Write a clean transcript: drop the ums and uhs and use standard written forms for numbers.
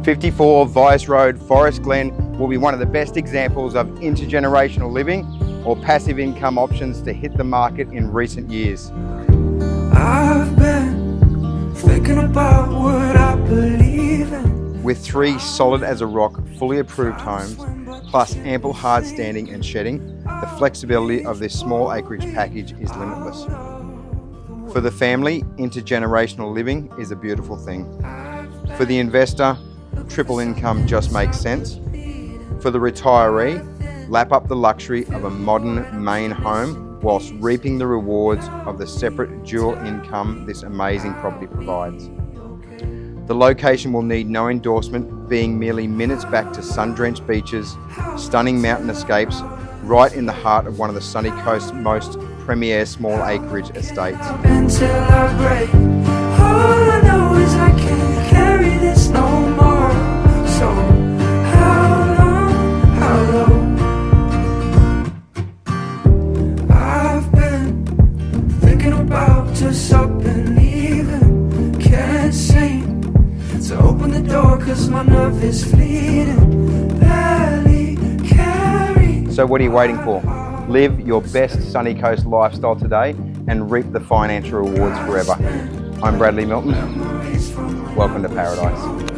54 Vise Road, Forest Glen will be one of the best examples of intergenerational living or passive income options to hit the market in recent years. I've been thinking about what I believe in. With 3 solid as a rock, fully approved homes, plus ample hard standing and shedding, the flexibility of this small acreage package is limitless. For the family, intergenerational living is a beautiful thing. For the investor, triple income just makes sense. For the retiree, lap up the luxury of a modern main home whilst reaping the rewards of the separate dual income this amazing property provides. The location will need no endorsement, being merely minutes back to sun-drenched beaches, stunning mountain escapes, right in the heart of one of the sunny coast's most premier small acreage estates. Until I break, all I know is I can't carry this no more. So how long, how low? I've been thinking about just up and leaving. Can't seem to open the door cause my nerve is fleeting. Barely carry. So what are you waiting for? Live your best sunny coast lifestyle today and reap the financial rewards forever. I'm Bradley Milton. Welcome to paradise.